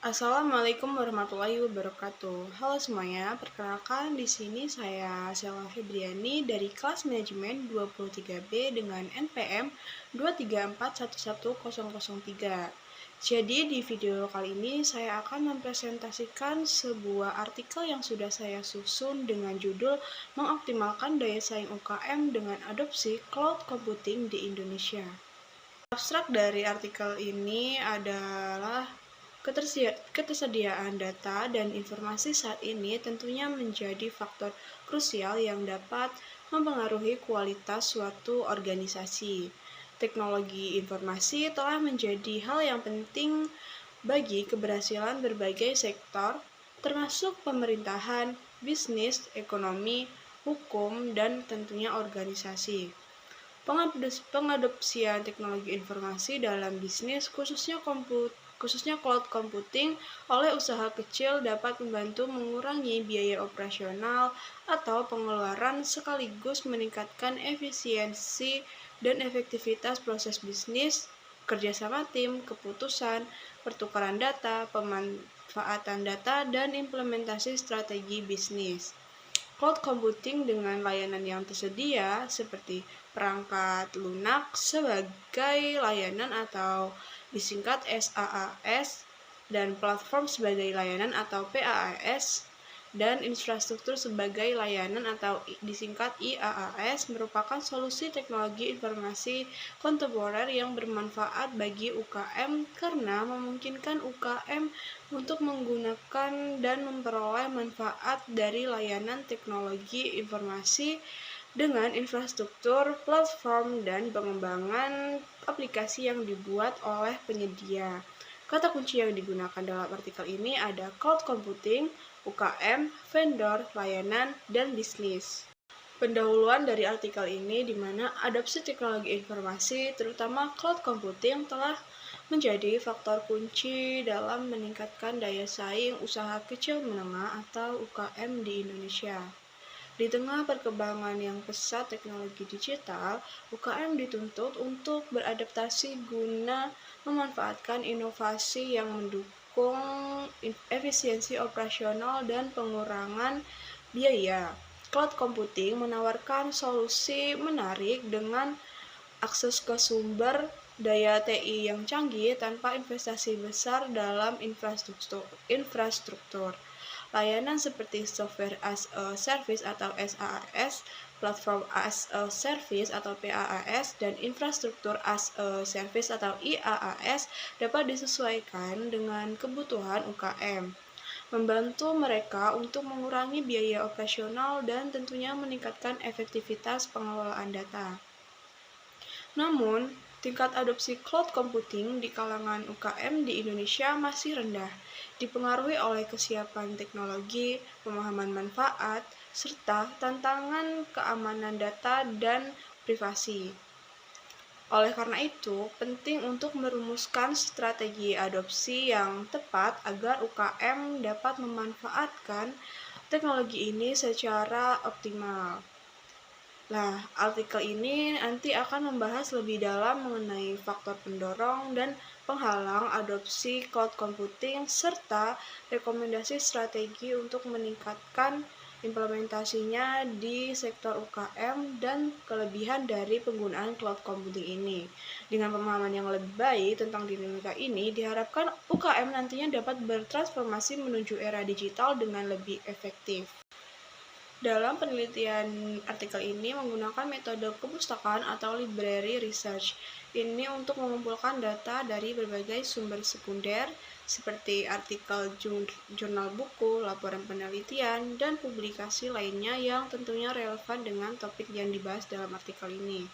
Assalamualaikum warahmatullahi wabarakatuh. Halo semuanya, perkenalkan di sini saya Selma Febriani dari kelas manajemen 23B dengan NPM 234111003. Jadi di video kali ini saya akan mempresentasikan sebuah artikel yang sudah saya susun dengan judul Mengoptimalkan Daya Saing UKM dengan Adopsi Cloud Computing di Indonesia. Abstrak dari artikel ini adalah ketersediaan data dan informasi saat ini tentunya menjadi faktor krusial yang dapat mempengaruhi kualitas suatu organisasi. Teknologi informasi telah menjadi hal yang penting bagi keberhasilan berbagai sektor, termasuk pemerintahan, bisnis, ekonomi, hukum, dan tentunya organisasi. Pengadopsian teknologi informasi dalam bisnis, khususnya cloud computing, oleh usaha kecil dapat membantu mengurangi biaya operasional atau pengeluaran sekaligus meningkatkan efisiensi dan efektivitas proses bisnis, kerjasama tim, keputusan, pertukaran data, pemanfaatan data, dan implementasi strategi bisnis. Cloud computing dengan layanan yang tersedia seperti perangkat lunak sebagai layanan atau disingkat SaaS dan platform sebagai layanan atau PaaS dan infrastruktur sebagai layanan atau disingkat IaaS merupakan solusi teknologi informasi kontemporer yang bermanfaat bagi UKM karena memungkinkan UKM untuk menggunakan dan memperoleh manfaat dari layanan teknologi informasi dengan infrastruktur, platform, dan pengembangan aplikasi yang dibuat oleh penyedia. Kata kunci yang digunakan dalam artikel ini ada cloud computing, UKM, vendor, layanan, dan bisnis. Pendahuluan dari artikel ini di mana adopsi teknologi informasi, terutama cloud computing, telah menjadi faktor kunci dalam meningkatkan daya saing usaha kecil menengah atau UKM di Indonesia. Di tengah perkembangan yang pesat teknologi digital, UKM dituntut untuk beradaptasi guna memanfaatkan inovasi yang mendukung efisiensi operasional dan pengurangan biaya. Cloud computing menawarkan solusi menarik dengan akses ke sumber daya TI yang canggih tanpa investasi besar dalam infrastruktur. Layanan seperti Software as a Service atau SaaS, Platform as a Service atau PaaS, dan Infrastruktur as a Service atau IaaS dapat disesuaikan dengan kebutuhan UKM, membantu mereka untuk mengurangi biaya operasional dan tentunya meningkatkan efektivitas pengelolaan data. Namun, tingkat adopsi cloud computing di kalangan UKM di Indonesia masih rendah, dipengaruhi oleh kesiapan teknologi, pemahaman manfaat, serta tantangan keamanan data dan privasi. Oleh karena itu, penting untuk merumuskan strategi adopsi yang tepat agar UKM dapat memanfaatkan teknologi ini secara optimal. Nah, artikel ini nanti akan membahas lebih dalam mengenai faktor pendorong dan penghalang adopsi cloud computing serta rekomendasi strategi untuk meningkatkan implementasinya di sektor UKM dan kelebihan dari penggunaan cloud computing ini. Dengan pemahaman yang lebih baik tentang dinamika ini, diharapkan UKM nantinya dapat bertransformasi menuju era digital dengan lebih efektif. Dalam penelitian artikel ini menggunakan metode kepustakaan atau library research. Ini untuk mengumpulkan data dari berbagai sumber sekunder seperti artikel jurnal buku, laporan penelitian, dan publikasi lainnya yang tentunya relevan dengan topik yang dibahas dalam artikel ini.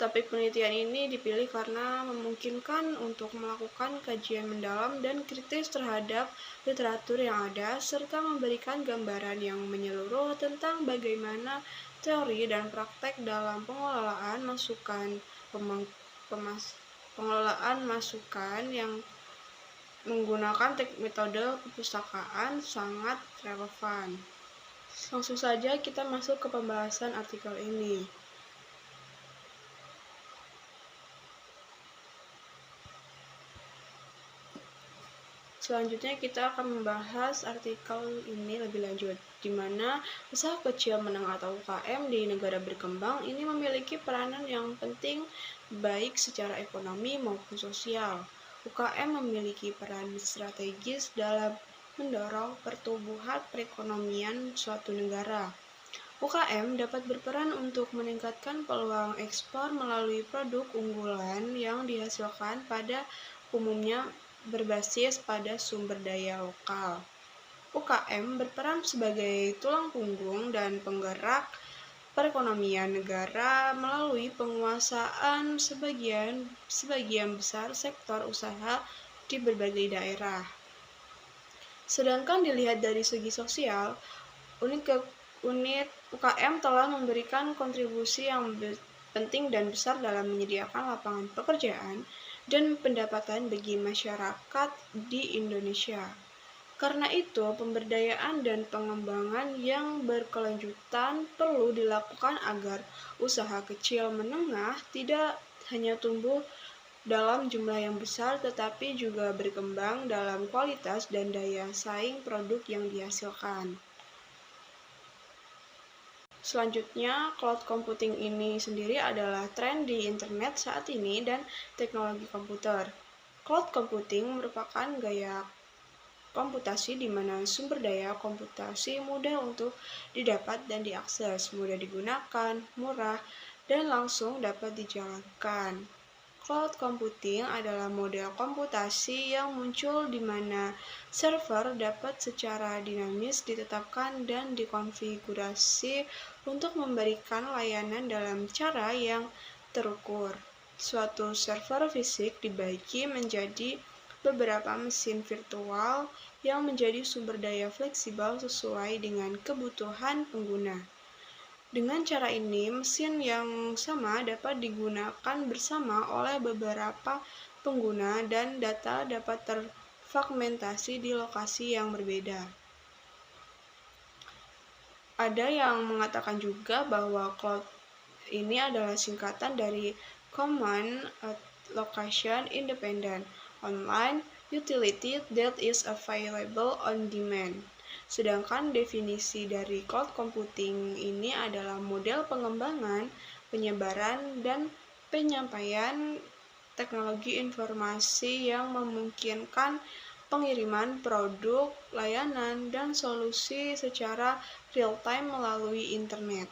Topik penelitian ini dipilih karena memungkinkan untuk melakukan kajian mendalam dan kritis terhadap literatur yang ada, serta memberikan gambaran yang menyeluruh tentang bagaimana teori dan praktek dalam pengelolaan masukan yang menggunakan metode kepustakaan sangat relevan. Langsung saja kita masuk ke pembahasan artikel ini. Selanjutnya kita akan membahas artikel ini lebih lanjut, di mana usaha kecil menengah atau UKM di negara berkembang ini memiliki peranan yang penting baik secara ekonomi maupun sosial. UKM memiliki peran strategis dalam mendorong pertumbuhan perekonomian suatu negara. UKM dapat berperan untuk meningkatkan peluang ekspor melalui produk unggulan yang dihasilkan pada umumnya berbasis pada sumber daya lokal. UKM berperan sebagai tulang punggung dan penggerak perekonomian negara melalui penguasaan sebagian besar sektor usaha di berbagai daerah. Sedangkan dilihat dari segi sosial, unit UKM telah memberikan kontribusi yang penting dan besar dalam menyediakan lapangan pekerjaan dan pendapatan bagi masyarakat di Indonesia. Karena itu, pemberdayaan dan pengembangan yang berkelanjutan perlu dilakukan agar usaha kecil menengah tidak hanya tumbuh dalam jumlah yang besar tetapi juga berkembang dalam kualitas dan daya saing produk yang dihasilkan. Selanjutnya, cloud computing ini sendiri adalah tren di internet saat ini dan teknologi komputer. Cloud computing merupakan gaya komputasi di mana sumber daya komputasi mudah untuk didapat dan diakses, mudah digunakan, murah, dan langsung dapat dijalankan. Cloud computing adalah model komputasi yang muncul di mana server dapat secara dinamis ditetapkan dan dikonfigurasi untuk memberikan layanan dalam cara yang terukur. Suatu server fisik dibagi menjadi beberapa mesin virtual yang menjadi sumber daya fleksibel sesuai dengan kebutuhan pengguna. Dengan cara ini, mesin yang sama dapat digunakan bersama oleh beberapa pengguna dan data dapat terfragmentasi di lokasi yang berbeda. Ada yang mengatakan juga bahwa cloud ini adalah singkatan dari Common Location Independent Online Utility that is available on demand. Sedangkan definisi dari cloud computing ini adalah model pengembangan, penyebaran, dan penyampaian teknologi informasi yang memungkinkan pengiriman produk, layanan, dan solusi secara real-time melalui internet.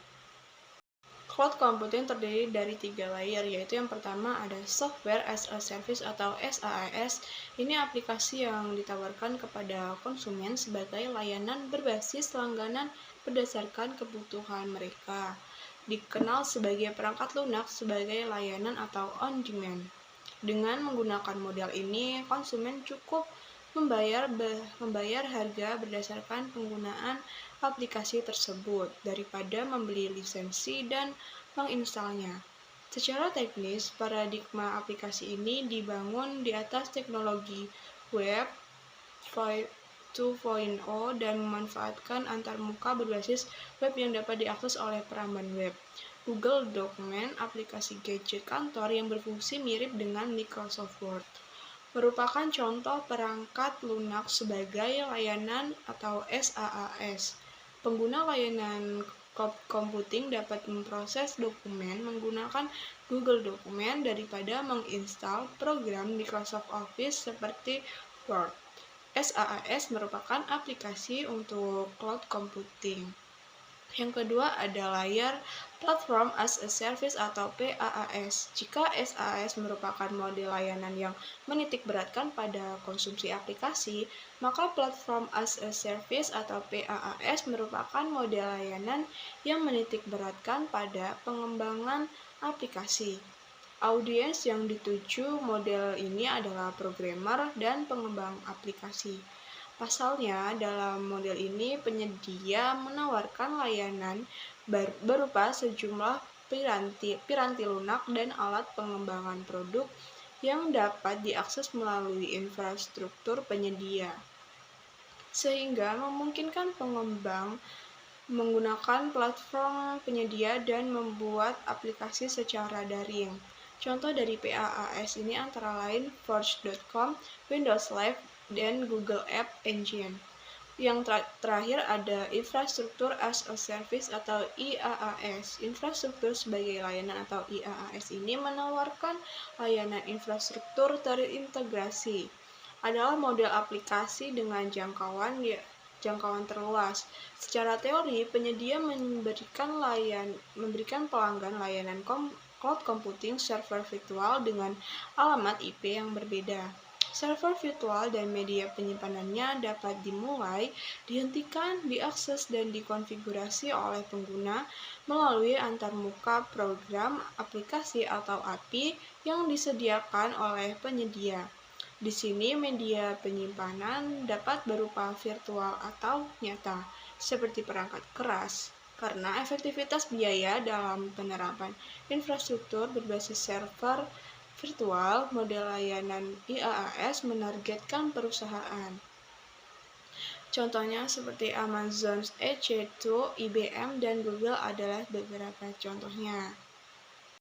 Cloud computing terdiri dari 3 layer, yaitu yang pertama ada Software as a Service atau SaaS. Ini aplikasi yang ditawarkan kepada konsumen sebagai layanan berbasis langganan berdasarkan kebutuhan mereka. Dikenal sebagai perangkat lunak sebagai layanan atau on-demand. Dengan menggunakan model ini, konsumen cukup membayar harga berdasarkan penggunaan aplikasi tersebut daripada membeli lisensi dan menginstalnya. Secara teknis, paradigma aplikasi ini dibangun di atas teknologi Web 2.0 dan memanfaatkan antarmuka berbasis web yang dapat diakses oleh peramban web. Google Document, aplikasi gadget kantor yang berfungsi mirip dengan Microsoft Word, merupakan contoh perangkat lunak sebagai layanan atau SaaS. Pengguna layanan cloud computing dapat memproses dokumen menggunakan Google Document daripada menginstal program Microsoft Office seperti Word. SaaS merupakan aplikasi untuk cloud computing. Yang kedua ada layer Platform as a Service atau PaaS. Jika SaaS merupakan model layanan yang menitikberatkan pada konsumsi aplikasi, maka Platform as a Service atau PaaS merupakan model layanan yang menitikberatkan pada pengembangan aplikasi. Audiens yang dituju model ini adalah programmer dan pengembang aplikasi. Pasalnya, dalam model ini penyedia menawarkan layanan berupa sejumlah piranti lunak dan alat pengembangan produk yang dapat diakses melalui infrastruktur penyedia, sehingga memungkinkan pengembang menggunakan platform penyedia dan membuat aplikasi secara daring. Contoh dari PaaS ini antara lain Forge.com, Windows Live, dan Google App Engine. Yang terakhir ada infrastruktur as a service atau IaaS. Infrastruktur sebagai layanan atau IaaS ini menawarkan layanan infrastruktur terintegrasi. Adalah model aplikasi dengan jangkauan terluas. Secara teori, penyedia memberikan pelanggan layanan cloud computing server virtual dengan alamat IP yang berbeda. Server virtual dan media penyimpanannya dapat dimulai, dihentikan, diakses, dan dikonfigurasi oleh pengguna melalui antarmuka program, aplikasi, atau API yang disediakan oleh penyedia. Di sini media penyimpanan dapat berupa virtual atau nyata, seperti perangkat keras, karena efektivitas biaya dalam penerapan infrastruktur berbasis server virtual, model layanan IaaS menargetkan perusahaan. Contohnya seperti Amazon EC2, IBM, dan Google adalah beberapa contohnya.